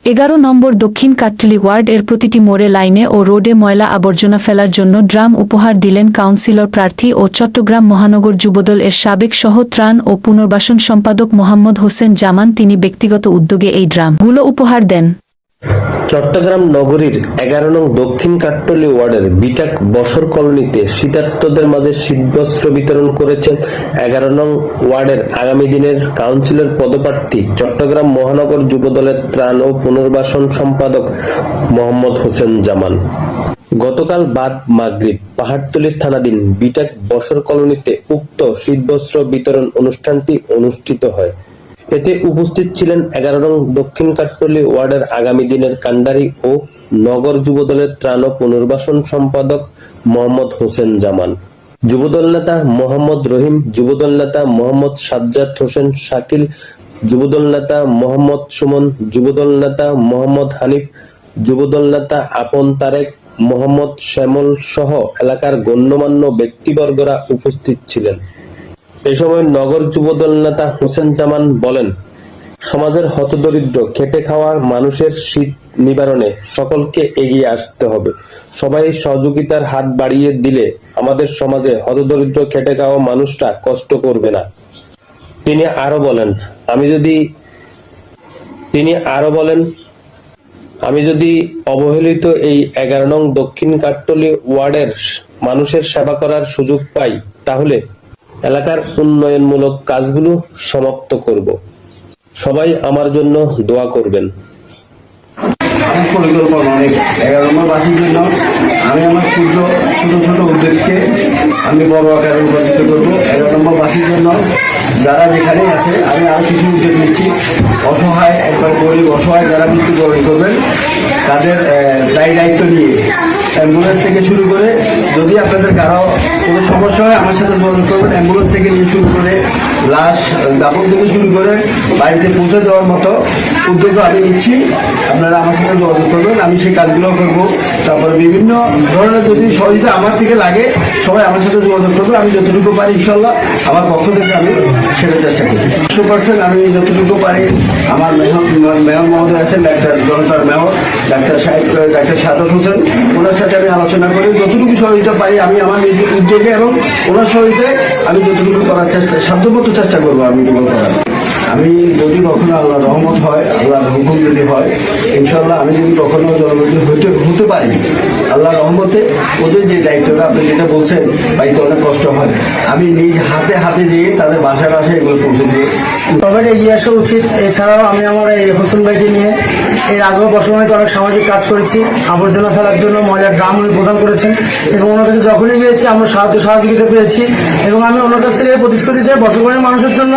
11 নম্বর দক্ষিণ কাট্টলী ওয়ার্ড এর প্রতিটি মোড়ে, লাইনে ও রোডে ময়লা আবর্জনা ফেলার জন্য ড্রাম উপহার দিলেন কাউন্সিলর প্রার্থী ও চট্টগ্রাম মহানগর যুবদল এর সাবেক সহ ত্রাণ ও পুনর্বাসন সম্পাদক মোহাম্মদ হোসেন জামান। তিনি ব্যক্তিগত উদ্যোগে এই ড্রামগুলো উপহার দেন। চট্টগ্রাম নগরীর 11 নং দক্ষিণ কাট্টলী ওয়ার্ডের বিটাক বসর কলোনিতে শীতার্তদের মাঝে শীতবস্ত্র বিতরণ করেছেন 11 নং ওয়ার্ডের আগামী দিনের কাউন্সিলর পদপ্রার্থী চট্টগ্রাম মহানগর যুবদলের ত্রাণ ও পুনর্বাসন সম্পাদক মোহাম্মদ হোসেন জামান। গতকাল বাদ মাগরিব পাহাড়তলী থানাধীন বিটাক বসর কলোনিতে উক্ত শীতবস্ত্র বিতরণ অনুষ্ঠানটি অনুষ্ঠিত হয়। এতে উপস্থিত ছিলেন 11 নং দক্ষিণ কাট্টলী ওয়ার্ডের আগামী দিনের কান্ডারি ও নগর যুবদলের ত্রাণ ও পুনর্বাসন সম্পাদক মোহাম্মদ হোসেন জামান, যুবদল নেতা মোহাম্মদ রহিম, যুবদল নেতা মোহাম্মদ সাজ্জাদ হোসেন শাকিল, যুবদল নেতা মোহাম্মদ সুমন, যুবদল নেতা মোহাম্মদ হানিফ, যুবদল নেতা আপন তারেক, মোহাম্মদ শ্যামল সহ এলাকার গণ্যমান্য ব্যক্তিবর্গরা উপস্থিত ছিলেন। এ সময় নগর যুবদল নেতা হোসেন জামান বলেন, সমাজের হতদরিদ্র খেটে খাওয়ার মানুষের শীত নিবারণে সকলকে এগিয়ে আসতে হবে। সবাই সহযোগিতার হাত বাড়িয়ে দিলে আমাদের সমাজে হতদরিদ্র খেটে খাওয়া মানুষটা কষ্ট করবে না। তিনি আরো বলেন, আমি যদি অবহেলিত এই 11 নং দক্ষিণ কাট্টলী ওয়ার্ডের মানুষের সেবা করার সুযোগ পাই, তাহলে এলাকার উন্নয়নমূলক কাজগুলো সমাপ্ত করব। সবাই আমার জন্য দোয়া করবেন। আমার পরিকল্পনা অনেক 11 নম্বর বাসীর জন্য আমি আমার ক্ষুদ্র ছোট ছোট উদ্যোগকে আমি বড় আকারে রূপান্তরিত করব। 11 নম্বর বাসীর জন্য যারা যেখানেই আছে আমি আরো কিছু উদ্যোগ নিচ্ছি। অসহায়, একবার গরিব অসহায় যারা মৃত্যুবরণ করবেন তাদের দায়িত্ব নিয়ে অ্যাম্বুলেন্স থেকে শুরু করে, যদি আপনাদের কারো কোনো সমস্যা হয় আমার সাথে যোগাযোগ করবেন। অ্যাম্বুলেন্স থেকে নিয়ে শুরু করে লাশ দাপন থেকে শুরু করে বাড়িতে পৌঁছে দেওয়ার মতো উদ্যোগ আমি নিচ্ছি। আপনারা আমার সাথে যোগাযোগ করবেন, আমি সেই কাজগুলো করবো। তারপরে বিভিন্ন ধরনের যদি সহযোগিতা আমার থেকে লাগে সবাই আমার সাথে যোগাযোগ করবে। আমি যতটুকু পারি ইনশাল্লাহ আমার পক্ষ থেকে আমি সেটা চেষ্টা করি। 100% আমি যতটুকু পারি। আমার মেয়র মহোদয় আছেন, ডাক্তার জনতার মেয়র ডাক্তার সাজ্জাদ হোসেন, ওনার সাথে আমি আলোচনা করি। যতটুকু সহযোগিতা পারি আমি আমার উদ্যোগে এবং ওনার সহযোগিতায় আমি যতটুকু করার সাধ্যমতো চেষ্টা করবো আমি এগুলো করার। আমি যদি কখনো আল্লাহর রহমত হয়, আল্লাহর হুকুম যদি হয়, ইনশাল্লাহ আমি যদি কখনো জনগণের হতে পারি আল্লাহর রহমতে, ওদের যে দায়িত্বটা আপনি যেটা বলছেন বাড়িতে অনেক কষ্ট হয়, আমি নিজ হাতে হাতে যেয়ে তাদের বাসায় বাসায় এগুলো পৌঁছে দিয়ে সবাইকে এগিয়ে আসা উচিত। এছাড়াও আমি আমার এই হোসেন ভাইকে নিয়ে এর আগেও বর্ষমানিতে অনেক সামাজিক কাজ করেছি। আবর্জনা ফেলার জন্য ময়লার ড্রাম উনি প্রদান করেছেন এবং ওনার কাছে যখনই গিয়েছি আমরা সহযোগিতা পেয়েছি এবং আমি ওনার কাছ থেকে প্রতিশ্রুতি চাই বর্ষমানের মানুষের জন্য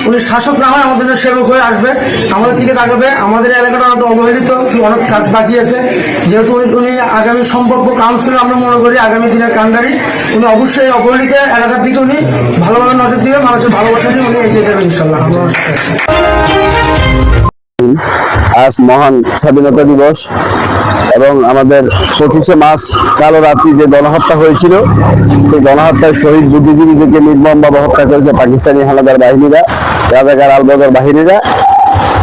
উনি শাসক না হয় আমাদের জন্য সেবক হয়ে আসবে, আমাদের দিকে তাকাবে। আমাদের এলাকাটা অনেক অবহেলিত, অনেক কাজ বাকি আছে। যেহেতু উনি আগামী সম্ভাব্য কাউন্সিলর আমরা মনে করি আগামী দিনের কান্ডারি, উনি অবশ্যই অবহেলিত এলাকার দিকে উনি ভালোভাবে নজর দিবে, মানুষের ভালোবাসা নিয়ে উনি এগিয়ে যাবেন ইনশাল্লাহ। আজ মহান স্বাধীনতা দিবস এবং আমাদের 25শে মার্চ কালো রাত্রি যে গণহত্যা হয়েছিল, সেই গণহত্যায় শহীদ বুদ্ধিজীবীদেরকে নির্মমভাবে হত্যা করেছে পাকিস্তানি হানাদার বাহিনীরা, রাজাকার আলবদর বাহিনীরা।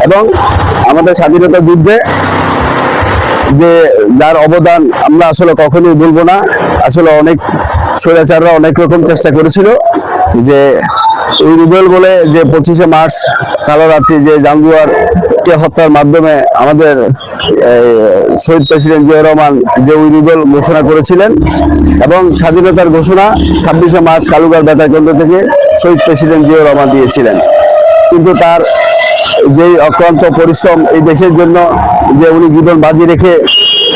এবং আমাদের স্বাধীনতা যুদ্ধে যে যার অবদান আমরা আসলে কখনোই ভুলবো না। আসলে অনেক স্বৈরাচাররা অনেক রকম চেষ্টা করেছিল যে এই রুবেল বলে যে 25শে মার্চ কালো রাত্রি যে জাঙ্গুয়ারকে হত্যার মাধ্যমে আমাদের শহীদ প্রেসিডেন্ট জিয়া রহমান যে ওই রুবেল ঘোষণা করেছিলেন এবং স্বাধীনতার ঘোষণা 26শে মার্চ কালুগার বেতার কেন্দ্র থেকে শহীদ প্রেসিডেন্ট জিয়া রহমান দিয়েছিলেন। কিন্তু তার যেই অক্লান্ত পরিশ্রম এই দেশের জন্য যে উনি জীবন বাজি রেখে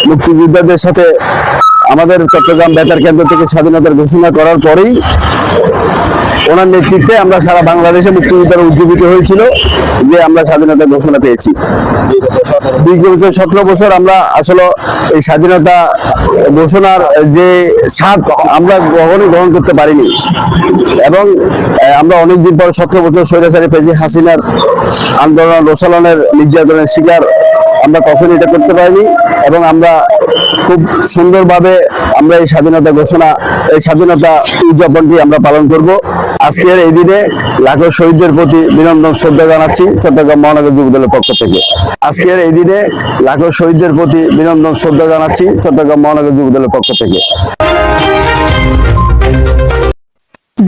মুক্তিযোদ্ধাদের সাথে আমাদের চট্টগ্রাম বেতার কেন্দ্র থেকে স্বাধীনতার ঘোষণা করার পরেই ওনার নেতৃত্বে আমরা সারা বাংলাদেশে মুক্তিযুদ্ধের উজ্জীবিত হয়েছিল যে আমরা স্বাধীনতার ঘোষণা পেয়েছি। বিগত 17 বছর আমরা আসলে এই স্বাধীনতা ঘোষণার যে স্বাদ আমরা কখনোই গ্রহণ করতে পারিনি এবং আমরা অনেকদিন পর 17 বছর স্বৈরাচারী প্রেসিডেন্ট হাসিনার আন্দোলন রোষালনের নির্যাতনের শিকার আমরা তখন এটা করতে পারিনি এবং আমরা খুব সুন্দরভাবে আমরা এই স্বাধীনতা ঘোষণা এই স্বাধীনতা উদযাপনটি আমরা পালন করব। আজকের এই দিনে লাখো শহীদদের প্রতি বিনম্র শ্রদ্ধা জানাচ্ছি চট্টগ্রাম মহানগর যুবদলের পক্ষ থেকে। আজকের এই দিনে লাখো শহীদদের প্রতি বিনম্র শ্রদ্ধা জানাচ্ছি চট্টগ্রাম মহানগর যুবদলের পক্ষ থেকে।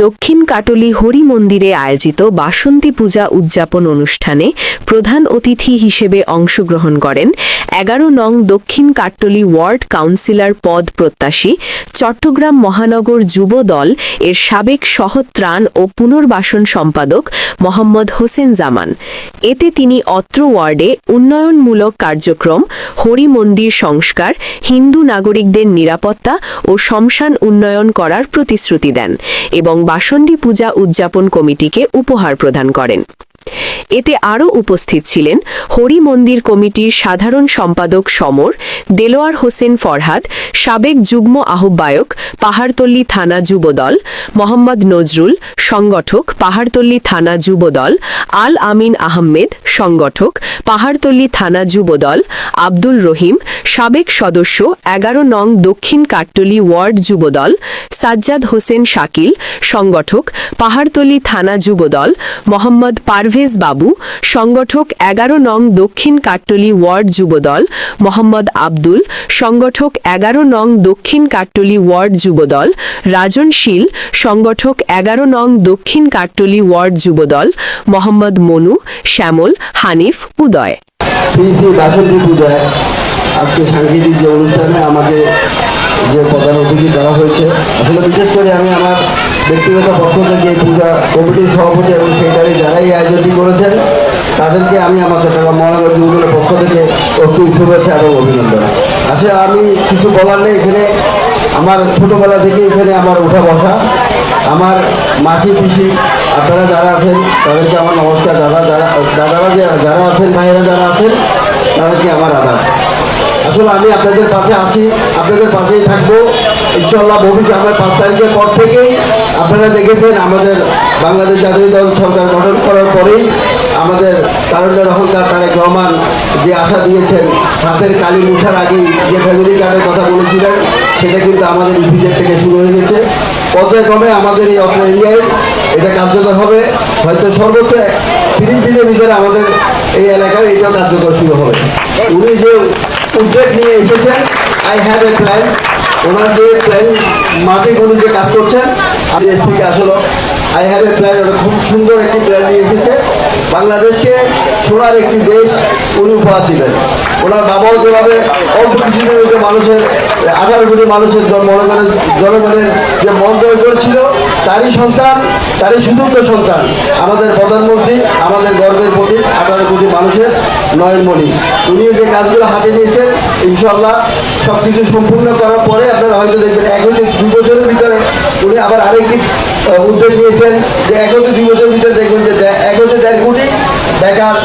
দক্ষিণ কাটলি হরি মন্দিরে আয়োজিত বাসন্তী পূজা উদযাপন অনুষ্ঠানে প্রধান অতিথি হিসেবে অংশগ্রহণ করেন 11 নং দক্ষিণ কাটলি ওয়ার্ড কাউন্সিলর পদ প্রত্যাশী চট্টগ্রাম মহানগর যুব দল এর সাবেক সহ-ত্রাণ ও পুনর্বাসন সম্পাদক মোহাম্মদ হোসেন জামান। এতে তিনি অত্র ওয়ার্ডে উন্নয়নমূলক কার্যক্রম, হরি মন্দির সংস্কার, হিন্দু নাগরিকদের নিরাপত্তা ও শ্মশান উন্নয়ন করার প্রতিশ্রুতি দেন এবং বাসন্তী পূজা উদযাপন কমিটিকে উপহার প্রদান করেন। এতে আরও উপস্থিত ছিলেন হরি মন্দির কমিটির সাধারণ সম্পাদক সমর, দেলোয়ার হোসেন ফরহাদ, সাবেক যুগ্ম আহ্বায়ক পাহাড়তলী থানা যুবদল মোহাম্মদ নজরুল, সংগঠক পাহাড়তলী থানা যুবদল আল আমিন আহমেদ, সংগঠক পাহাড়তলী থানা যুবদল আব্দুল রহিম, সাবেক সদস্য 11 নং দক্ষিণ কাট্টলী ওয়ার্ড যুবদল সাজ্জাদ হোসেন শাকিল, সংগঠক পাহাড়তলী থানা যুবদল মোহাম্মদ পারভেজ বাবু, সংগঠক 11 নং দক্ষিণ কাট্টলী ওয়ার্ড যুবদল মোহাম্মদ আব্দুল, সংগঠক 11 নং দক্ষিণ কাট্টলী ওয়ার্ড যুবদল রাজন শীল, সংগঠক 11 নং দক্ষিণ কাট্টলী ওয়ার্ড যুবদল মোহাম্মদ মনু, শ্যামল, হানিফ, উদয়। বাসন্তী পূজায় আজকে সাংগীতিক যে অনুষ্ঠানে আমাকে যে প্রধান অতিথি দেওয়া হয়েছে, আসলে বিশেষ করে আমি আমার ব্যক্তিগত পক্ষ থেকে পূজা কমিটির সভাপতি এবং সেক্রেটারি যারা এই আয়োজনটি করেছেন তাদেরকে আমি আমার চট্টগ্রাম মহানগর যুবদলের পক্ষ থেকে অগ্রিম শুভেচ্ছা এবং অভিনন্দন। আসলে আমি কিছু বলার নেই, এখানে আমার ছোটোবেলা থেকে এখানে আমার উঠা বসা, আমার মাসি পিসি আপনারা যারা আছেন তাদেরকে আমার নমস্কার, দাদারা যারা আছেন, ভাইয়েরা যারা আছেন তাদেরকে আমার আদাব। আসলে আমি আপনাদের পাশে আছি, আপনাদের পাশেই থাকবো ইনশাল্লাহ। ভবিষ্যৎ আমার 5 তারিখের পর থেকেই আপনারা দেখেছেন আমাদের বাংলাদেশ জাতীয় দল সরকার গঠন করার পরেই আমাদের তারুণ্যের অহংকার তারেক রহমান যে আশা দিয়েছেন হাতের কালি মুছার আগেই যে ফ্যামিলি কার্ডের কথা বলেছিলেন সেটা কিন্তু আমাদের ইপিজেড থেকে শুরু হয়ে গেছে। পর্যায়ক্রমে আমাদের এই অত্র এরিয়ায় এটা কার্যকর হবে, হয়তো সর্বোচ্চ 30 দিনের ভিতরে আমাদের এই এলাকায় এটা কার্যকর শুরু হবে। উনি যে উদ্যোগ নিয়ে এসেছেন, আই হ্যাভ এ প্ল্যান, ওনার যে প্ল্যান মাফিক উনি যে কাজ করছেন আমি এসপিকে আসলে আই হ্যাভ এ প্ল্যান, ওটা খুব সুন্দর একটি প্ল্যান নিয়ে এসেছে। বাংলাদেশকে সোনার একটি দেশ উনি উপহার দিলেন। ওনার বাবাও যেভাবে অল্প কিছুদিনের মধ্যে মানুষের 18 কোটি মানুষের জনগণের যে মন জয় করেছিল, তারই সন্তান, তারই সুযোগ্য সন্তান আমাদের প্রধানমন্ত্রী, আমাদের গর্বের প্রতীক 18 কোটি মানুষের নয়নমণি। উনি যে কাজগুলো হাতে নিয়েছেন ইনশাল্লাহ সব কিছু সম্পূর্ণ করার পরে আপনারা হয়তো দেখবেন 1-2 বছরের ভিতরে উনি আবার আরেকটি উদ্যোগ নিয়েছেন যে 1-2 বছরের ভিতরে দেখবেন যে 1-1.5 কোটি বেকার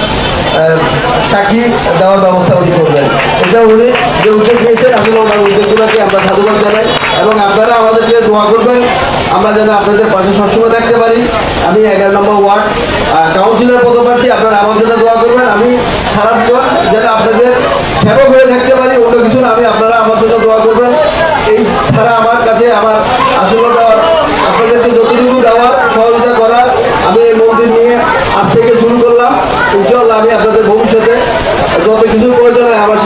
চাকরি দেওয়ার ব্যবস্থা উনি করবেন। এটা উনি যে উদ্যোগ নিয়েছেন আসলে ওনার উদ্যোগগুলোকে আমরা সাধুবাদ জানাই এবং আপনারা আমাদেরকে দোয়া করবেন আমরা যেন আপনাদের পাশে সবসময় থাকতে পারি। আমি 11 নম্বর ওয়ার্ড কাউন্সিলর পদপ্রার্থী, আপনারা আমার জন্য দোয়া করবেন। আমি সারা জীবন যেন আপনাদের সেবক হয়ে থাকতে পারি, অন্য কিছু না, আমি আপনারা আমার জন্য দোয়া করবেন। এই ছাড়া আমার কাছে আমার আসলে দেওয়ার আপনাদেরকে যতটুকু দেওয়ার সহযোগিতা করার আমি এই মন্দির নিয়ে আজ থেকে শুরু করলাম। ইনশাআল্লাহ আমি আপনাদের ভবিষ্যতে যত কিছু প্রয়োজন হয় আমার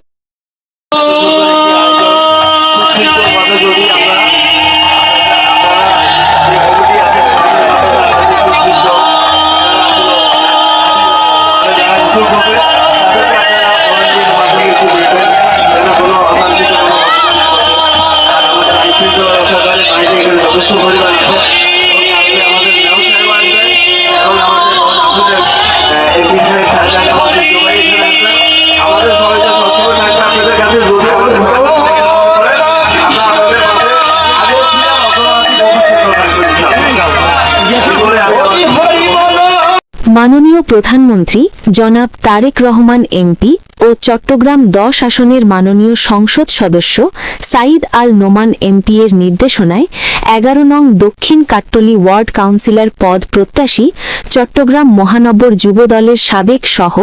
মাননীয় প্রধানমন্ত্রী জনাব তারেক রহমান এমপি ও চট্টগ্রাম 10 আসনের মাননীয় সংসদ সদস্য সাইদ আল নোমান এমপি এর নির্দেশনায় 11 নং দক্ষিণ কাট্টলী ওয়ার্ড কাউন্সিলর পদ প্রত্যাশী চট্টগ্রাম মহানগর যুবদলের সাবেক সহ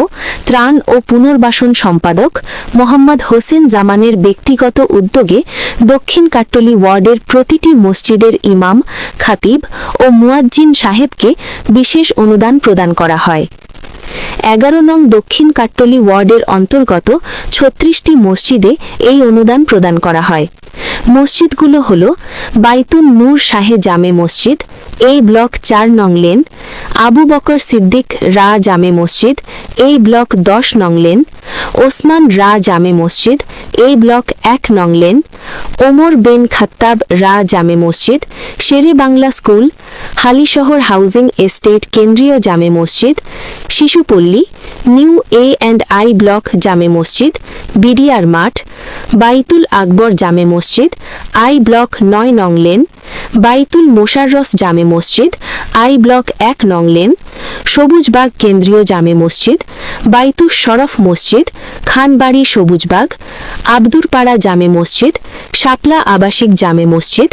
ত্রাণ ও পুনর্বাসন সম্পাদক মোহাম্মদ হোসেন জামানের ব্যক্তিগত উদ্যোগে দক্ষিণ কাট্টলী ওয়ার্ডের প্রতিটি মসজিদের ইমাম, খাতিব ও মুয়াজ্জিন সাহেবকে বিশেষ অনুদান প্রদান করা হয়। 11 নং দক্ষিণ কাট্টলী ওয়ার্ডের অন্তর্গত 36টি মসজিদে এই অনুদান প্রদান করা হয়। মসজিদগুলো হল বাইতুন নূর শাহে জামে মসজিদ, এই ব্লক 4 নং লেন, আবু বকর সিদ্দিক রা জামে মসজিদ, এই ব্লক 10 নং লেন, ওসমান রা জামে মসজিদ, এই ব্লক 1 নং লেন, ওমর বিন খাত্তাব রা Jame Masjid, Shere Bangla school, Halishahar housing estate কেন্দ্রীয় জামে মসজিদ, শিশুপল্লী, নিউ A&I ব্লক জামে মসজিদ, বিডিআর মাঠ, বাইতুল আকবর জামে মসজিদ, আই ব্লক 9 নং লেন, বাইতুল মোশাররস জামে মসজিদ, আই ব্লক 1 নং লেন, সবুজবাগ কেন্দ্রীয় জামে মসজিদ, বাইতুল শরফ মসজিদ, খানবাড়ি সবুজবাগ, আব্দুরপাড়া জামে মসজিদ, শাপলা আবাসিক জামে মসজিদ,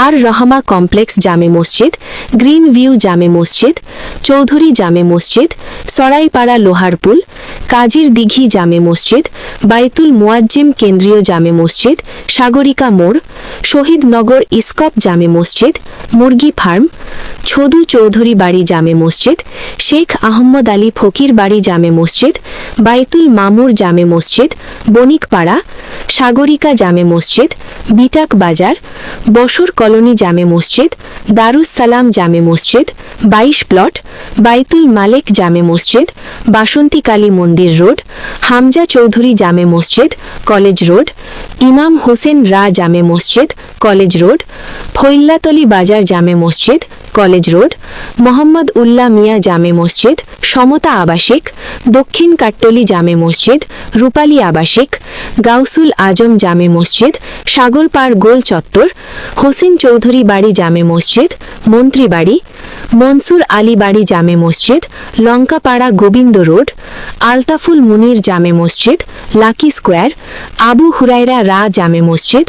আর রহমা কমপ্লেক্স জামে মসজিদ, গ্রিন ভিউ জামে মসজিদ, চৌধুরী জামে মসজিদ, সরাইপাড়া লোহারপুল, কাজীর দিঘি জামে মসজিদ, বাইতুল মুয়াজ্জিম কেন্দ্রীয় জামে মসজিদ, সাগরিকা মোড়, শহীদনগর ইস্কপ জামে মসজিদ, মুরগি ফার্ম, ছদু চৌধুরী বাড়ি জামে মসজিদ, শেখ আহমদ আলী ফকির বাড়ি জামে মসজিদ, বাইতুল মামুর জামে মসজিদ, বণিকপাড়া, সাগরিকা জামে মসজিদ, বিটাক বাজার, বসর কলোনি জামে মসজিদ, দারুস সালাম জামে মসজিদ, 22 প্লট, বাইতুল মালেক জামে মসজিদ, বাসন্তী কালী মন্দির রোড, হামজা চৌধুরী জামে মসজিদ, কলেজ রোড, ইমাম হোসেন রা জামে মসজিদ, কলেজ রোড, ফৈল্লাতলি বাজার জামে মসজিদ, কলেজ রোড, মোহাম্মদ উল্লাহ মিয়া জামে মসজিদ, সমতা আবাসিক, দক্ষিণ কাট্টলী জামে মসজিদ, রূপালী আবাসিক, গাউসুল আজম জামে মসজিদ, সাগরপাড় গোল চত্বর, হোসেন চৌধুরী বাড়ি জামে মসজিদ, মন্ত্রী বাড়ি, মনসুর আলী বাড়ি জামে মসজিদ, লঙ্কাপাড়া গোবিন্দ রোড, আলতাফুল মুনির জামে মসজিদ, লাকি স্কোয়ার, আবু হুরায়রা রা জামে মসজিদ,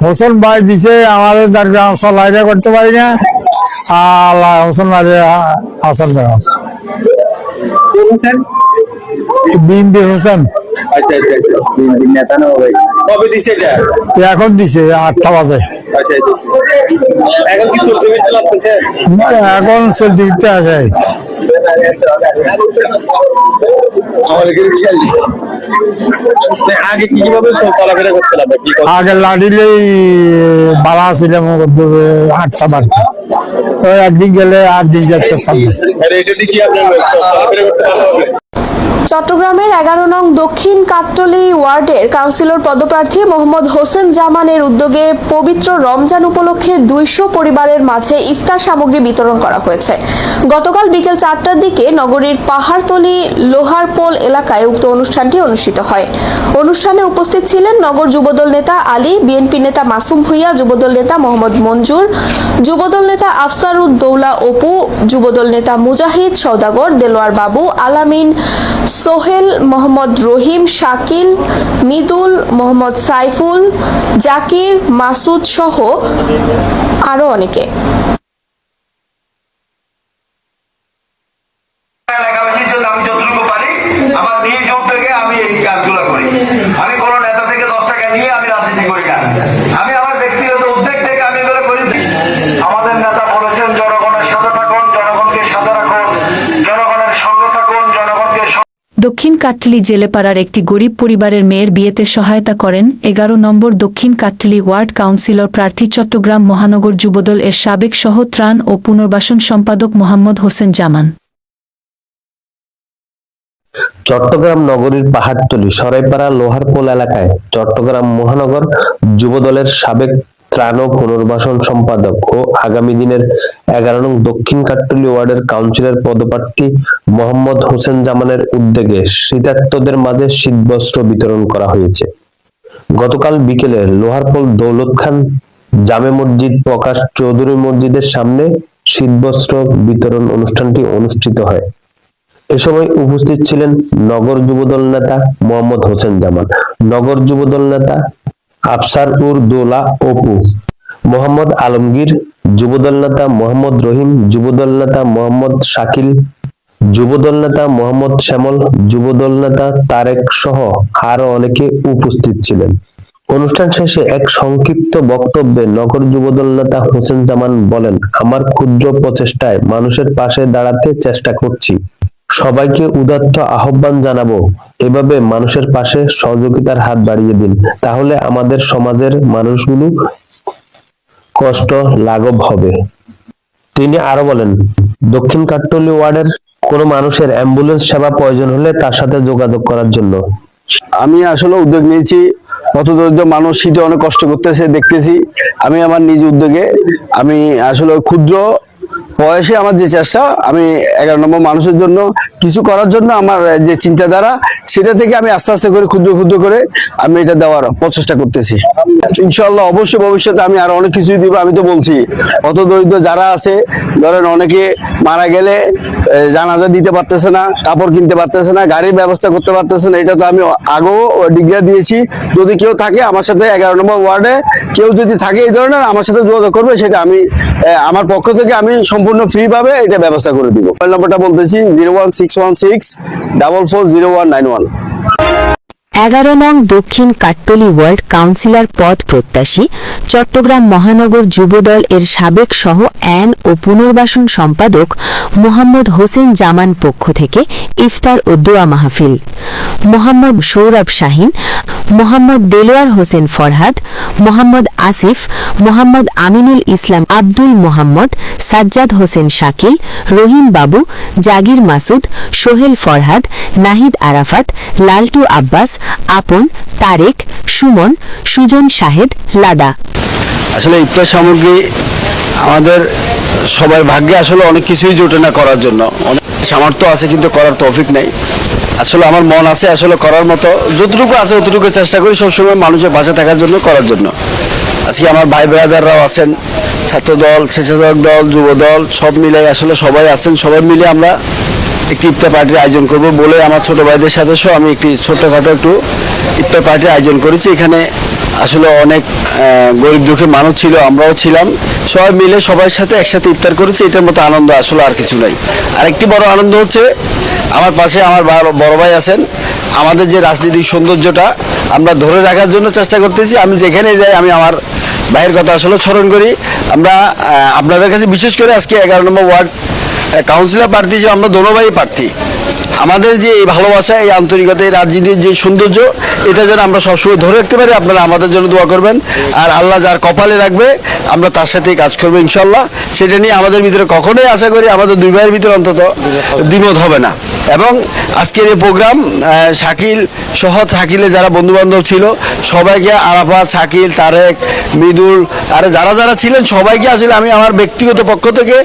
হোসেন ভাই দিছে আমাদের যার গ্রাম চলাইটা করতে পারি না। আল্লাহ হোসেন ভাই আসল বিএনপি হোসেন এখন দিছে 8টা বাজে। এখন চলতে আছে। আগে কিভাবে চলাফেরা করতেন আপনি? আগে লাড়িলেই বালা ছিলাম আটটা বাড়তে, তো একদিন গেলে 8 দিন যাচ্ছে। এটা দিয়ে কি আপনার চলাফেরা করতে ভালো হবে? চট্টগ্রামের 11 নং দক্ষিণ কাট্টলী ওয়ার্ডের কাউন্সিলর পদপ্রার্থী মোহাম্মদ হোসেন জামানের উদ্যোগে পবিত্র রমজান উপলক্ষে 200 পরিবারের মাঝে ইফতার সামগ্রী বিতরণ করা হয়েছে। গতকাল বিকেল 4টার দিকে নগরীর পাহাড়তলী লোহারপোল এলাকায় উক্ত অনুষ্ঠানটি অনুষ্ঠিত হয়। অনুষ্ঠানে উপস্থিত ছিলেন নগর যুবদল নেতা আলী, বিএনপি নেতা মাসুম ভুইয়া, যুবদল নেতা মোহাম্মদ মঞ্জুর, যুবদল নেতা আফসারুদ্দৌলা অপু, যুবদল নেতা মুজাহিদ সওদাগর, দেলোয়ার বাবু, আলামিন, সোহেল, মোহাম্মদ রহিম, শাকিল, মিদুল, মোহাম্মদ সাইফুল, জাকির, মাসুদ সহ আরো অনেকে। এলাকাবাসীর জন্য আমি যতটুকু পারি আমার নিজ উদ্যোগে আমি এই কাজগুলো করি। আমি কোনো নেতা থেকে 10 টাকা নিয়ে আমি রাজনীতি করি না, আমি আমার ব্যক্তিগত উদ্যোগ থেকে আমি এগুলো করি। আমাদের নেতা বলেছেন জনগণের সাথে থাকুন, জনগণকে সাথে রাখুন, জনগণের সঙ্গে থাকুন, জনগণকে। দক্ষিণ কাট্টলী জেলেপাড়ার একটি গরিব পরিবারের মেয়ের বিয়েতে সহায়তা করেন 11 নম্বর দক্ষিণ কাট্টলী ওয়ার্ড কাউন্সিলর প্রার্থী চট্টগ্রাম মহানগর যুবদল এর সাবেক সহ ত্রাণ ও পুনর্বাসন সম্পাদক মোহাম্মদ হোসেন জামান। চট্টগ্রাম নগরীর পাহাড়তলী সরাইপাড়া লোহারপোল এলাকায় চট্টগ্রাম মহানগর যুবদলের সাবেক ত্রাণ ও পুনর্বাসন সম্পাদক ও আগামী দিনের 11 নং দক্ষিণ কাট্টলী ওয়ার্ডের কাউন্সিলর পদপ্রার্থী মোহাম্মদ হোসেন জামানের উদ্যোগে শীতার্তদের মাঝে শীতবস্ত্র বিতরণ করা হয়েছে। গতকাল বিকেলে লোহারপোল দৌলত খান জামে মসজিদ প্রকাশ চৌধুরী মসজিদের সামনে শীতবস্ত্র বিতরণ অনুষ্ঠানটি অনুষ্ঠিত হয়। এ সময় উপস্থিত ছিলেন নগর যুবদল নেতা মোহাম্মদ হোসেন জামান, নগর যুবদল নেতা আফসারউদ্দৌলা অপু, মোহাম্মদ আলমগীর, যুবদল নেতা মোহাম্মদ রহিম, যুবদল নেতা মোহাম্মদ শাকিল, যুবদল নেতা মোহাম্মদ শ্যামল, যুবদল নেতা তারেক সহ আরো অনেকে উপস্থিত ছিলেন। অনুষ্ঠান শেষে এক সংক্ষিপ্ত বক্তব্যে নগর যুবদল নেতা হোসেন জামান বলেন, আমার ক্ষুদ্র প্রচেষ্টায় মানুষের পাশে দাঁড়াতে চেষ্টা করছি। সবাইকে উদাত্ত আহ্বান জানাবো, এভাবে মানুষের পাশে সহযোগিতার হাত বাড়িয়ে দিন, তাহলে আমাদের সমাজের মানুষগুলো কষ্ট লাঘব হবে। তিনি আরো বলেন, দক্ষিণ কাট্টলী ওয়ার্ডের কোনো মানুষের অ্যাম্বুলেন্স সেবা প্রয়োজন হলে তার সাথে যোগাযোগ করার জন্য। আমি আসলে উদ্যোগ নিয়েছি, হতদরিদ্র মানুষ শীতে অনেক কষ্ট করতেছে দেখতেছি। আমি আমার নিজ উদ্যোগে আমি আসলে ক্ষুদ্র বয়সে আমার যে চেষ্টা, আমি 11 নম্বর মানুষের জন্য কিছু করার জন্য আমার যে চিন্তাধারা, সেটা থেকে আমি আস্তে আস্তে করে ক্ষুদ্র ক্ষুদ্র করে আমি এটা দেওয়ার প্রচেষ্টা করতেছি। ইনশাআল্লাহ অবশ্যই ভবিষ্যতে আমি আরো অনেক কিছুই দিব। আমি তো বলছি হতদরিদ্র যারা আছে, ধরেন অনেকে মারা গেলে জানাজা দিতে পারতেছে না, কাপড় কিনতে পারতেছে না, গাড়ির ব্যবস্থা করতে পারতেছে না, এটা তো আমি আগেও ডিগ্রি দিয়েছি। যদি কেউ থাকে আমার সাথে 11 নম্বর ওয়ার্ডে কেউ যদি থাকে এই ধরনের, আমার সাথে যোগাযোগ করবে, সেটা আমি আমার পক্ষ থেকে আমি সম্পূর্ণ ফ্রি ভাবে এটা ব্যবস্থা করে দিব। মোবাইল নাম্বারটা বলতেছি 01616440191। 11 নং দক্ষিণ কাট্টলী ওয়ার্ড কাউন্সিলর পদ প্রত্যাশী চট্টগ্রাম মহানগর যুবদল এর সাবেক সহ আইন ও পুনর্বাসন সম্পাদক মোহাম্মদ হোসেন জামান পক্ষ থেকে ইফতার ও দোয়া মাহফিল। মোহাম্মদ সৌরভ শাহিন, মোহাম্মদ দেলোয়ার হোসেন ফরহাদ, মোহাম্মদ আসিফ, মোহাম্মদ আমিনুল ইসলাম, আব্দুল মোহাম্মদ, সাজ্জাদ হোসেন শাকিল, রহিম বাবু, জাগির মাসুদ, সোহেল ফরহাদ, নাহিদ আরাফাত, লালটু আব্বাস, আপন, তারেক, সুমন, সুজন শাহেদ, লাদা। আসলে ইফতার সামগ্রী আমাদের সবার ভাগ্যে আসলে অনেক কিছুই জোটে না করার জন্য। অনেক সামর্থ্য আছে কিন্তু করার তৌফিক নেই। আসলে আমার মন আছে আসলে করার মতো, যতটুকু আছে ততটুকু চেষ্টা করি সবসময় মানুষের পাশে থাকার জন্য, করার জন্য। আজকে আমার ভাই ব্রাদাররাও আছেন, ছাত্র দল, স্বেচ্ছাসেবক দল, যুব দল সব মিলে আসলে সবাই আছেন। সবাই মিলে আমরা একটি ইফতার পার্টির আয়োজন করব বলে আমার ছোট ভাইদের সাথে আমি একটি ছোটখাটো একটু ইফতার পার্টির আয়োজন করেছি। এখানে আসলে অনেক গরিব দুঃখী মানুষ ছিল, আমরাও ছিলাম, সবাই মিলে সবার সাথে একসাথে ইফতার করেছি। এটার মতো আনন্দ আসলে আর কিছু নাই। আরেকটি বড় আনন্দ হচ্ছে আমার পাশে আমার বড় ভাই আছেন। আমাদের যে রাজনৈতিক সৌন্দর্যটা আমরা ধরে রাখার জন্য চেষ্টা করতেছি। আমি যেখানে যাই আমি আমার ভাইয়ের কথা আসলে স্মরণ করি। আমরা আপনাদের কাছে বিশেষ করে আজকে 11 নম্বর ওয়ার্ড কাউন্সিলর প্রার্থী যে আমরা দোনো ভাই প্রার্থী, আমাদের যে এই ভালোবাসা, এই আন্তরিকতা, এই রাজনীতির যে সৌন্দর্য, এটা যেন আমরা সবসময় ধরে রাখতে পারি। আপনারা আমাদের জন্য দোয়া করবেন, আর আল্লাহ যার কপালে রাখবে আমরা তার সাথেই কাজ করবো ইনশাল্লাহ। সেটা নিয়ে আমাদের ভিতরে কখনোই আশা করি আমাদের দুই ভাইয়ের ভিতরে অন্তত দ্বিমত হবে না। এবং আজকের এই প্রোগ্রাম শাকিল সহ শাকিলে যারা বন্ধু বান্ধব ছিল সবাইকে, আরাফাত, শাকিল, তারেক, মৃদুল, আর যারা যারা ছিলেন সবাইকে আসলে আমি আমার ব্যক্তিগত পক্ষ থেকে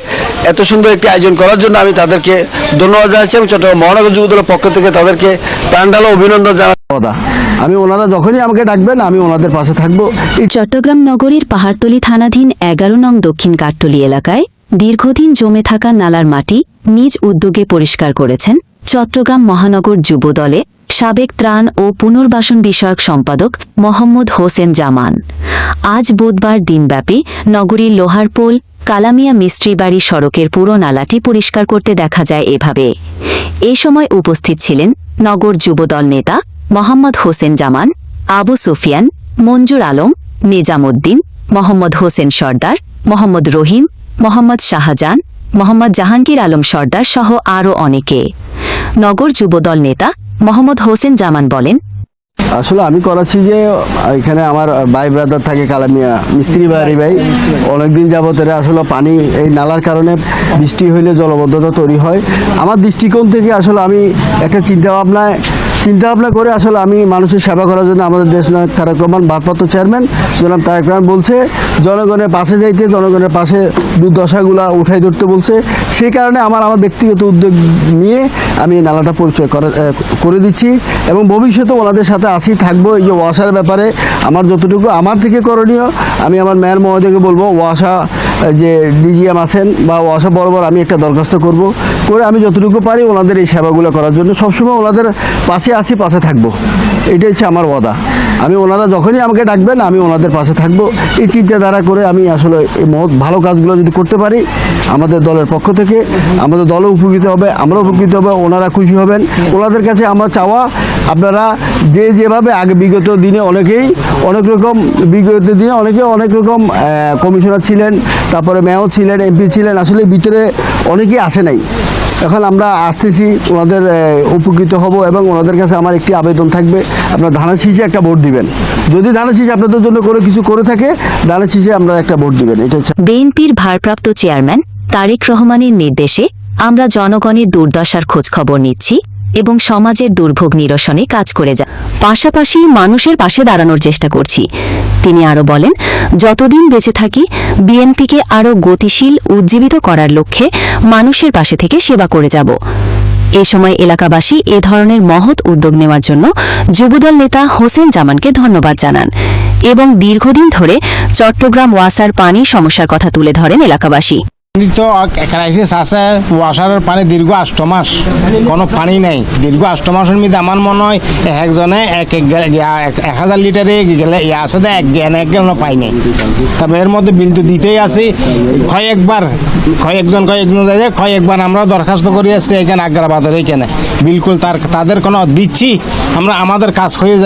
এত সুন্দর একটি আয়োজন করার জন্য আমি তাদেরকে ধন্যবাদ জানাচ্ছি এবং চট্টগ্রাম মহানগর যুবদলের পক্ষ থেকে তাদেরকে প্রাণঢালা অভিনন্দন জানাচ্ছি। আমি ওনারা যখনই আমাকে ডাকবেন আমি ওনাদের পাশে থাকবো। চট্টগ্রাম নগরীর পাহাড়তলী থানাধীন 11 নং দক্ষিণ কাট্টলী এলাকায় দীর্ঘদিন জমে থাকা নালার মাটি নিজ উদ্যোগে পরিষ্কার করেছেন চট্টগ্রাম মহানগর যুব দলে সাবেক ত্রাণ ও পুনর্বাসন বিষয়ক সম্পাদক মোহাম্মদ হোসেন জামান। আজ বুধবার দিনব্যাপী নগরীর লোহারপোল কালামিয়া মিস্ত্রিবাড়ি সড়কের পুরো নালাটি পরিষ্কার করতে দেখা যায় এভাবে। এই সময় উপস্থিত ছিলেন নগর যুবদল নেতা মোহাম্মদ হোসেন জামান, আবু সুফিয়ান, মঞ্জুর আলম, নিজামুদ্দিন, মোহাম্মদ হোসেন সর্দার, মোহাম্মদ রহিম, মোহাম্মদ শাহজাহান, মোহাম্মদ জাহাঙ্গীর আলম সর্দার সহ আরও অনেকে। নগর যুবদল নেতা মোহাম্মদ হোসেন জামান বলেন, আসলে আমি করাচ্ছি যে এখানে আমার ভাই ব্রাদার থাকে কালামিয়া মিস্ত্রি বাড়ি ভাই, অনেকদিন যাবত এরা আসলে পানি এই নালার কারণে বৃষ্টি হইলে জলবদ্ধতা তৈরি হয়। আমার দৃষ্টিকোণ থেকে আসলে আমি একটা চিন্তাভাবনা করে আসলে আমি মানুষের সেবা করার জন্য আমাদের দেশ নায়ক তারেক রহমান ভারপ্রাপ্ত চেয়ারম্যান জনাব তারেক রহমান বলছে জনগণের পাশে যাইতে, জনগণের পাশে দুর্দশাগুলা উঠাই ধরতে বলছে। সেই কারণে আমার ব্যক্তিগত উদ্যোগ নিয়ে আমি এই নালাটা পরিচয় করে দিচ্ছি এবং ভবিষ্যতে ওনাদের সাথে থাকবো। এই যে ওয়াসার ব্যাপারে আমার যতটুকু আমার থেকে করণীয় আমি আমার মেয়র মহোদয়কে বলবো, ওয়াসা যে ডিজিএম আছেন বা ওয়াসা বরাবর আমি একটা দরখাস্ত করে আমি যতটুকু পারি ওনাদের এই সেবাগুলো করার জন্য সবসময় ওনাদের পাশে পাশে থাকবো। এটাই হচ্ছে আমার ওয়াদা। আমি ওনারা যখনই আমাকে ডাকবেন আমি ওনাদের পাশে থাকবো। এই চিন্তাধারা করে আমি আসলে এই ভালো কাজগুলো যদি করতে পারি আমাদের দলের পক্ষ থেকে আমাদের দলও উপকৃত হবে, আমরা উপকৃত হবে, ওনারা খুশি হবেন। ওনাদের কাছে আমার চাওয়া, আপনারা যেভাবে আগে বিগত দিনে অনেকে অনেক রকম কমিশনার ছিলেন, তারপরে মেয়র ছিলেন, এমপি ছিলেন, আসলে ভিতরে অনেকেই আসে নাই। এখন আমরা আসতেছি, ওনাদের উপকৃত হব এবং ওনাদের কাছে আমার একটি আবেদন থাকবে, আপনারা ধানের শীষে একটা ভোট দিবেন। যদি ধানের শীষ আপনাদের জন্য কিছু করে থাকে ধানের শীষে আমরা একটা ভোট দিবেন। এটা বিএনপির ভারপ্রাপ্ত চেয়ারম্যান তারেক রহমানের নির্দেশে আমরা জনগণের দুর্দশার খোঁজখবর নিচ্ছি এবং সমাজের দুর্ভোগ নিরসনে কাজ করে পাশাপাশি মানুষের পাশে দাঁড়ানোর চেষ্টা করছি। তিনি আরও বলেন, যতদিন বেঁচে থাকি বিএনপিকে আরও গতিশীল উজ্জীবিত করার লক্ষ্যে মানুষের পাশে থেকে সেবা করে যাব। এ সময় এলাকাবাসী এ ধরনের মহৎ উদ্যোগ নেওয়ার জন্য যুবদল নেতা হোসেন জামানকে ধন্যবাদ জানান এবং দীর্ঘদিন ধরে চট্টগ্রাম ওয়াসার পানি সমস্যার কথা তুলে ধরেন এলাকাবাসী। তো ক্রাইসিস আছে, ওয়াসারের পানি দীর্ঘ 8 মাস কোনো পানি নেই। দীর্ঘ 8 মাসের মধ্যে আমার মনে হয় একজনে 1000 লিটারে গেলে আছে দে এক গেল পাই নেই। তবে এর মধ্যে বিল তো দিতেই আছি, কয়েকবার আমরা দরখাস্ত করে আসছি এখানে আগ্রাবাদের এইখানে বিলকুল তাদের কোনো দিচ্ছি আমরা, আমাদের কাজ হয়ে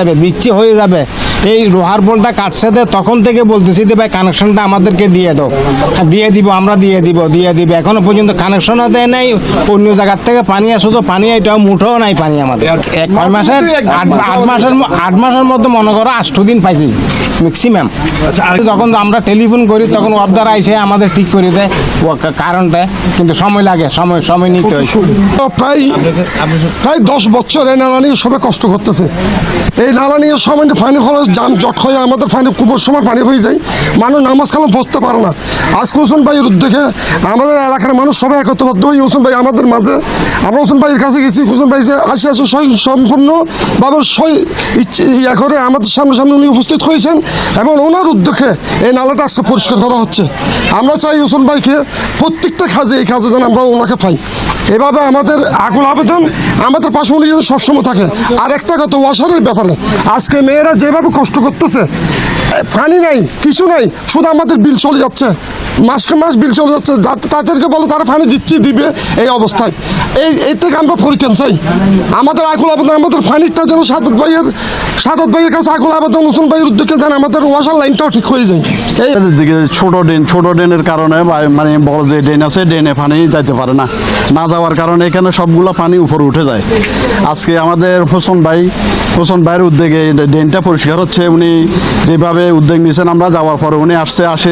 যাবে। এই লোহার পোলটা কাটছে তখন থেকে বলতেছি যে ভাই কানেকশনটা আমাদেরকে দিয়ে দিব, আমরা দিয়ে দিব। এখনো পর্যন্ত কানেকশনও দেয় নাই। অন্য জায়গার থেকে পানি আসো তো পানি এটাও মুঠোও নাই পানি আমাদের। 6 মাসের 8 মাসের মধ্যে মনে করো 8 দিন পাইছি ম্যাক্সিমাম। যখন আমরা টেলিফোন করি তখন ওয়াবদারা এসে আমাদের ঠিক করে দেয় কারণটা, কিন্তু সময় লাগে, সময় নিতে হয়। প্রায় 10 বছর এই নালা নিয়ে সবাই কষ্ট করতেছে। এই নালা নিয়ে সময় পানি হলে যানজট হয়ে আমাদের খুব সময় পানি হয়ে যায়, মানুষ নামাজ কালাম পড়তে পারে না। আজ হোসেন ভাইয়ের উদ্যোগে আমাদের এলাকার মানুষ সবাই একত্রবদ্ধ হয়ে হোসেন ভাই আমাদের মাঝে, আমরা হোসেন ভাইয়ের কাছে গেছি। হোসেন ভাই যে আসে সম্পূর্ণভাবে ইয়া করে আমাদের সামনে উনি উপস্থিত হয়েছেন এবং ওনার উদ্যোগে এই নালাটা আজকে পরিষ্কার করা হচ্ছে। আমরা চাই হোসেন ভাইকে প্রত্যেকটা এই কাজে যেন আমরা ওনাকে পাই। এভাবে আমাদের আকুল আবেদন, আমাদের পাশে উনি যেন সবসময় থাকে। আর একটা কথা ওয়াসারের ব্যাপারে, আজকে মেয়েরা যেভাবে কষ্ট করতেছে পানি নাই, কিছু নাই, শুধু আমাদের বিল চলে যাচ্ছে, মাসকে মাস বিল চলে যাচ্ছে। তাদেরকে বলে তারা পানি দিবে এই অবস্থায়। এই থেকে আমরা পরিত্রাণ চাই। আমাদের আকুল আবেদন, আমাদের পানিটা যেন সাদত ভাইয়ের কাছে আকুল আবেদন, হোসেন ভাইয়ের উদ্যোগে দেন, আমাদের ওয়াসার লাইনটাও ঠিক হয়ে যায়। এই দিকে ছোট ড্রেনের কারণে মানে বড় যে ড্রেন আছে ড্রেনে পানি যাইতে পারে না যাওয়ার কারণে এখানে সবগুলো পানি উপরে উঠে যায়। আজকে আমাদের হোসেন ভাইয়ের উদ্যোগে ড্রেনটা পরিষ্কার হচ্ছে। উনি যেভাবে উদ্যোগ নিয়েছেন, আমরা যাওয়ার পরে উনি আসে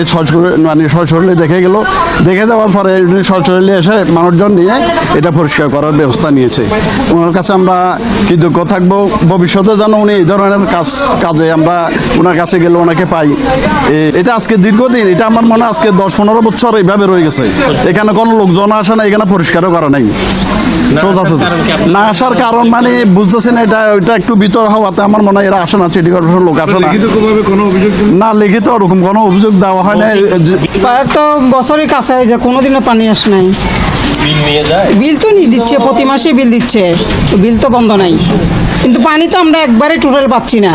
সশরীরে দেখে যাওয়ার পরে উনি সশরীরে এসে মানুষজন নিয়ে এটা পরিষ্কার করার ব্যবস্থা নিয়েছে। ওনার কাছে আমরা কৃতজ্ঞ থাকবো। ভবিষ্যতে যেন উনি এই ধরনের কাজে আমরা ওনার কাছে গেলে ওনাকে পাই। এটা আজকে দীর্ঘদিন, এটা আমার মনে হয় আজকে 10-15 বছর এইভাবে রয়ে গেছে। এখানে কোনো লোকজন আসে না, এখানে পরিষ্কারও করা নাই। না আসার কারণ মানে বুঝতেছেন, এটা একটু ভিতর হওয়াতে আমার মনে হয় এরা আসে না, সিটি কর্পোরেশন লোক আসে না। লিখিত ওরকম কোনো অভিযোগ দেওয়া হয় না। তো বছরের কাছে হয় যে কোনোদিনও পানি আসে নাই। বিল তো নিয়ে দিচ্ছে, প্রতি মাসে বিল দিচ্ছে, বিল তো বন্ধ নাই, কিন্তু পানি তো আমরা একবারে টোটাল পাচ্ছি না।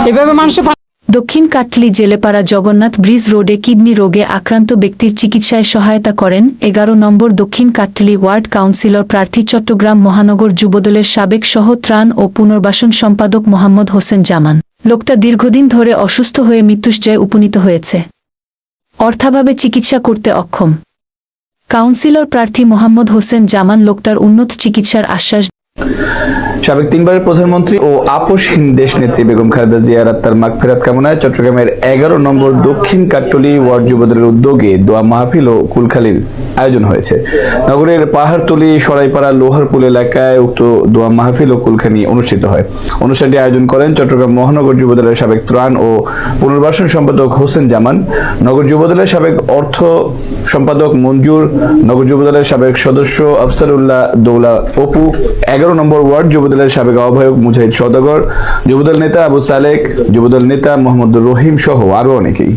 এভাবে মানুষের দক্ষিণ কাটলি জেলেপাড়া জগন্নাথ ব্রিজ রোডে কিডনি রোগে আক্রান্ত ব্যক্তির চিকিৎসায় সহায়তা করেন 11 নম্বর দক্ষিণ কাটলি ওয়ার্ড কাউন্সিলর প্রার্থী চট্টগ্রাম মহানগর যুবদলের সাবেক সহ ত্রাণ ও পুনর্বাসন সম্পাদক মোহাম্মদ হোসেন জামান। লোকটা দীর্ঘদিন ধরে অসুস্থ হয়ে মৃত্যুশয্যায় উপনীত হয়েছে। অর্থাভাবে চিকিৎসা করতে অক্ষম। কাউন্সিলর প্রার্থী মোহাম্মদ হোসেন জামান লোকটার উন্নত চিকিৎসার আশ্বাস। সাবেক 3বারের প্রধানমন্ত্রী ও আপসহীন দেশনেত্রী বেগম খালেদা জিয়ার আত্মার মাগফিরাত কামনায় চট্টগ্রামের 11 নম্বর দক্ষিণ কাট্টলী ওয়ার্ড যুবদলের উদ্যোগে দোয়া মাহফিল ও কুলখালির আয়োজন হয়েছে। নগরের পাহাড়তলী সরাইপাড়া লোহারপুল এলাকায় উক্ত দোয়া মাহফিল ও কুলখানি অনুষ্ঠিত হয়। অনুষ্ঠানটি আয়োজন করেন চট্টগ্রাম মহানগর যুবদলের সাবেক ত্রাণ ও পুনর্বাসন সম্পাদক হোসেন জামান, নগর যুবদলের সাবেক অর্থ সম্পাদক মঞ্জুর, নগর যুবদলের সাবেক সদস্য আফসারুল্লাহ দৌলা অপু, 11 নম্বর ওয়ার্ড যুবদলের সাবেক আহ্বায়ক মুজাহিদ সওদাগর, যুবদল নেতা আবু সালেক, যুবদল নেতা মোহাম্মদ রহিম সহ আরো অনেকেই।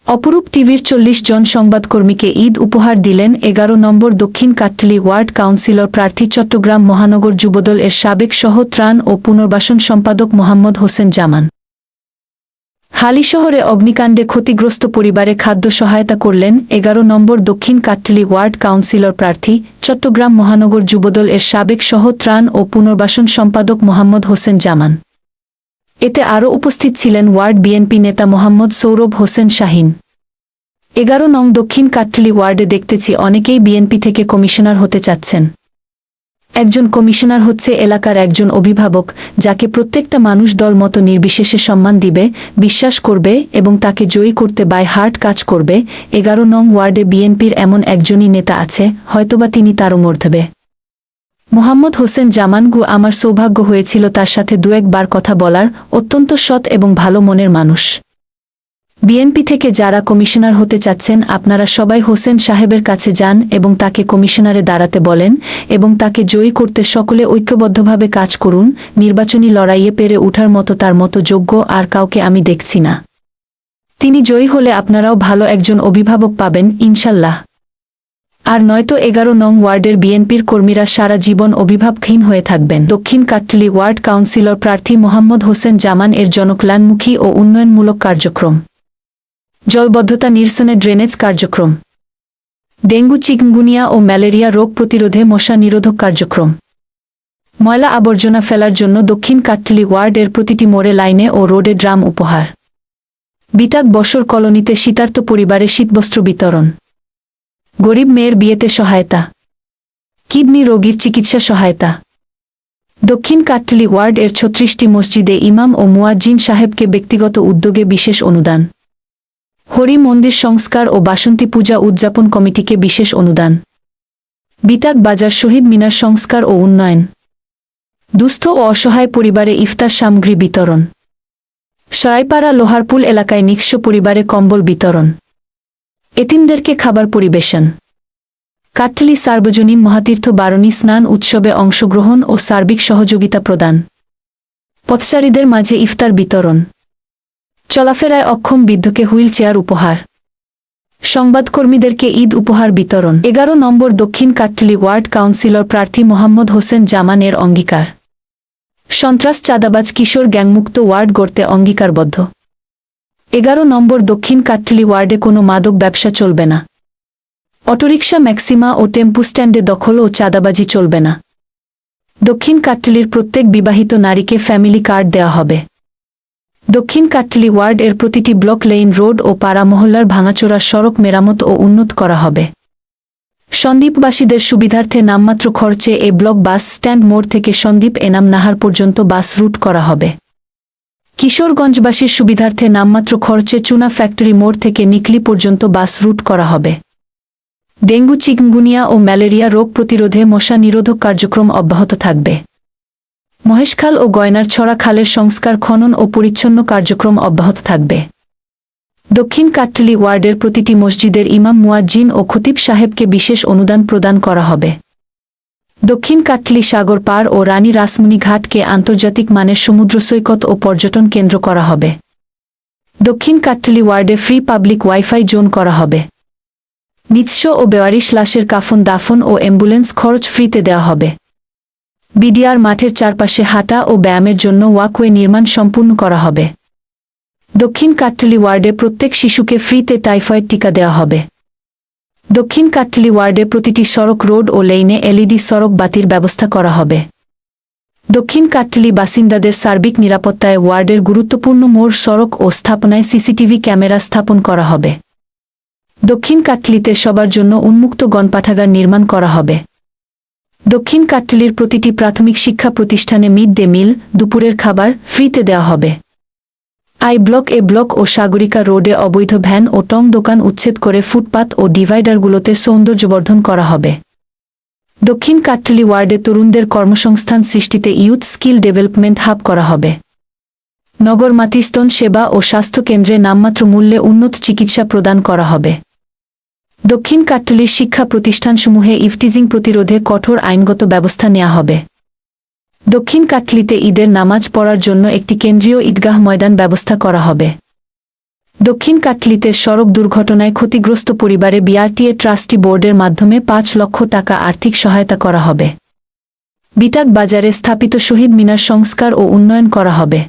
অপরূপ টিভির 40 জন সংবাদকর্মীকে ঈদ উপহার দিলেন 11 নম্বর দক্ষিণ কাট্টলী ওয়ার্ড কাউন্সিলর প্রার্থী চট্টগ্রাম মহানগর যুবদল এর সাবেক সহ ত্রাণ ও পুনর্বাসন সম্পাদক মোহাম্মদ হোসেন জামান। হালিশহরে অগ্নিকাণ্ডে ক্ষতিগ্রস্ত পরিবারে খাদ্য সহায়তা করলেন 11 নম্বর দক্ষিণ কাট্টলী ওয়ার্ড কাউন্সিলর প্রার্থী চট্টগ্রাম মহানগর যুবদল এর সাবেক সহ ত্রাণ ও পুনর্বাসন সম্পাদক মোহাম্মদ হোসেন জামান। এতে আরও উপস্থিত ছিলেন ওয়ার্ড বিএনপি নেতা মোহাম্মদ সৌরভ হোসেন শাহিন। 11 নং দক্ষিণ কাট্টলী ওয়ার্ডে দেখতেছি অনেকেই বিএনপি থেকে কমিশনার হতে চাচ্ছেন। একজন কমিশনার হচ্ছে এলাকার একজন অভিভাবক, যাকে প্রত্যেকটা মানুষ দল মতো নির্বিশেষে সম্মান দিবে, বিশ্বাস করবে এবং তাকে জয়ী করতে বাই হার্ট কাজ করবে। 11 নং ওয়ার্ডে বিএনপির এমন একজনই নেতা আছে, হয়তোবা তিনি তারও মর্ধবে। মোহাম্মদ হোসেন জামানগু আমার সৌভাগ্য হয়েছিল তার সাথে 2-1 বার কথা বলার। অত্যন্ত সৎ এবং ভালো মনের মানুষ। বিএনপি থেকে যারা কমিশনার হতে চাচ্ছেন, আপনারা সবাই হোসেন সাহেবের কাছে যান এবং তাকে কমিশনারে দাঁড়াতে বলেন এবং তাকে জয়ী করতে সকলে ঐক্যবদ্ধভাবে কাজ করুন। নির্বাচনী লড়াইয়ে পেরে ওঠার মতো তার মতো যোগ্য আর কাউকে আমি দেখছি না। তিনি জয়ী হলে আপনারাও ভালো একজন অভিভাবক পাবেন ইনশাল্লাহ। আর নয়তো 11 নং ওয়ার্ডের বিএনপির কর্মীরা সারা জীবন অভিভাবকহীন হয়ে থাকবেন। দক্ষিণ কাট্টলী ওয়ার্ড কাউন্সিলর প্রার্থী মোহাম্মদ হোসেন জামান এর জনকল্যাণমুখী ও উন্নয়নমূলক কার্যক্রম, জলবদ্ধতা নিরসনে ড্রেনেজ কার্যক্রম, ডেঙ্গু চিকুনগুনিয়া ও ম্যালেরিয়া রোগ প্রতিরোধে মশা নিরোধক কার্যক্রম, ময়লা আবর্জনা ফেলার জন্য দক্ষিণ কাট্টলী ওয়ার্ডের প্রতিটি মোড়ে লাইনে ও রোডে ড্রাম উপহার, বিটাক বসর কলোনিতে শীতার্ত পরিবারে শীতবস্ত্র বিতরণ, গরিব মেয়ের বিয়েতে সহায়তা, কিডনি রোগীর চিকিৎসা সহায়তা। দক্ষিণ কাট্টলী ওয়ার্ড এর 36টি মসজিদে ইমাম ও মুয়াজ্জিন সাহেবকে ব্যক্তিগত উদ্যোগে বিশেষ অনুদান, হরি মন্দির সংস্কার ও বাসন্তী পূজা উদযাপন কমিটিকে বিশেষ অনুদান, বিটাক বাজার শহীদ মিনার সংস্কার ও উন্নয়ন, দুস্থ ও অসহায় পরিবারে ইফতার সামগ্রী বিতরণ, সরাইপাড়া লোহারপুল এলাকায় নিঃস্ব পরিবারে কম্বল বিতরণ, এতিমদেরকে খাবার পরিবেশন, কাট্টলী সার্বজনীন মহাতীর্থ বারণী স্নান উৎসবে অংশগ্রহণ ও সার্বিক সহযোগিতা প্রদান, পথচারীদের মাঝে ইফতার বিতরণ, চলাফেরায় অক্ষম বৃদ্ধকে হুইল চেয়ার উপহার, সংবাদকর্মীদেরকে ঈদ উপহার বিতরণ। 11 নম্বর দক্ষিণ কাট্টলী ওয়ার্ড কাউন্সিলর প্রার্থী মোহাম্মদ হোসেন জামান এর অঙ্গীকার। সন্ত্রাস চাঁদাবাজ কিশোর গ্যাংমুক্ত ওয়ার্ড গড়তে অঙ্গীকারবদ্ধ। 11 নম্বর দক্ষিণ কাট্টলী ওয়ার্ডে কোনো মাদক ব্যবসা চলবে না। অটোরিকশা ম্যাক্সিমা ও টেম্পু স্ট্যান্ডে দখল ও চাঁদাবাজি চলবে না। দক্ষিণ কাট্টলীর প্রত্যেক বিবাহিত নারীকে ফ্যামিলি কার্ড দেওয়া হবে। দক্ষিণ কাট্টলী ওয়ার্ড এর প্রতিটি ব্লক লেইন রোড ও পাড়া মহল্লার ভাঙাচোরা সড়ক মেরামত ও উন্নত করা হবে। সন্দ্বীপবাসীদের সুবিধার্থে নামমাত্র খরচে এ ব্লক বাস স্ট্যান্ড মোড় থেকে সন্দ্বীপ এনাম নাহার পর্যন্ত বাস রুট করা হবে। কিশোরগঞ্জবাসীর সুবিধার্থে নামমাত্র খরচে চুনা ফ্যাক্টরি মোড় থেকে নিকলি পর্যন্ত বাস রুট করা হবে। ডেঙ্গু চিকুনগুনিয়া ও ম্যালেরিয়া রোগ প্রতিরোধে মশা নিরোধক কার্যক্রম অব্যাহত থাকবে। মহেশখাল ও গয়নার ছড়া খালের সংস্কার খনন ও পরিচ্ছন্ন কার্যক্রম অব্যাহত থাকবে। দক্ষিণ কাট্টলী ওয়ার্ডের প্রতিটি মসজিদের ইমাম মুয়াজ্জিন ও খতিব সাহেবকে বিশেষ অনুদান প্রদান করা হবে। দক্ষিণ কাট্টলী সাগর পার ও রানী রাসমণি ঘাটকে আন্তর্জাতিক মানের সমুদ্র সৈকত ও পর্যটন কেন্দ্র করা হবে। দক্ষিণ কাট্টলী ওয়ার্ডে ফ্রি পাবলিক ওয়াইফাই জোন করা হবে। নিঃস্ব ও বেওয়ারিশ লাশের কাফন দাফন ও অ্যাম্বুলেন্স খরচ ফ্রিতে দেওয়া হবে। বিডিআর মাঠের চারপাশে হাঁটা ও ব্যায়ামের জন্য ওয়াকওয়ে নির্মাণ সম্পূর্ণ করা হবে। দক্ষিণ কাট্টলী ওয়ার্ডে প্রত্যেক শিশুকে ফ্রিতে টাইফয়েড টিকা দেওয়া হবে। দক্ষিণ কাট্টলী ওয়ার্ডে প্রতিটি সড়ক রোড ও লেইনে এলইডি সড়ক বাতির ব্যবস্থা করা হবে। দক্ষিণ কাট্টলী বাসিন্দাদের সার্বিক নিরাপত্তায় ওয়ার্ডের গুরুত্বপূর্ণ মোড় সড়ক ও স্থাপনায় সিসিটিভি ক্যামেরা স্থাপন করা হবে। দক্ষিণ কাট্টলীতে সবার জন্য উন্মুক্ত গণপাঠাগার নির্মাণ করা হবে। দক্ষিণ কাট্টলীর প্রতিটি প্রাথমিক শিক্ষা প্রতিষ্ঠানে মিড ডে মিল দুপুরের খাবার ফ্রিতে দেওয়া হবে। আই ব্লক এ ব্লক ও সাগরিকা রোডে অবৈধ ভ্যান ও টং দোকান উচ্ছেদ করে ফুটপাত ও ডিভাইডারগুলোতে সৌন্দর্যবর্ধন করা হবে। দক্ষিণ কাট্টলী ওয়ার্ডে তরুণদের কর্মসংস্থান সৃষ্টিতে ইউথ স্কিল ডেভেলপমেন্ট হাব করা হবে। নগর মাতৃস্তন সেবা ও স্বাস্থ্য কেন্দ্রে নামমাত্র মূল্যে উন্নত চিকিৎসা প্রদান করা হবে। দক্ষিণ কাট্টলীর শিক্ষা প্রতিষ্ঠানসমূহে ইফটিজিং প্রতিরোধে কঠোর আইনগত ব্যবস্থা নেওয়া হবে। দক্ষিণ কাট্টলীতে ঈদের নামাজ পড়ার জন্য একটি কেন্দ্রীয় ঈদগাহ ময়দান ব্যবস্থা করা হবে। দক্ষিণ কাট্টলীতে সড়ক দুর্ঘটনায় ক্ষতিগ্রস্ত পরিবারে বিআরটিএ ট্রাস্টি বোর্ডের মাধ্যমে 5 লক্ষ টাকা আর্থিক সহায়তা করা হবে। বিটাক বাজারে স্থাপিত শহীদ মিনার সংস্কার ও উন্নয়ন করা হবে।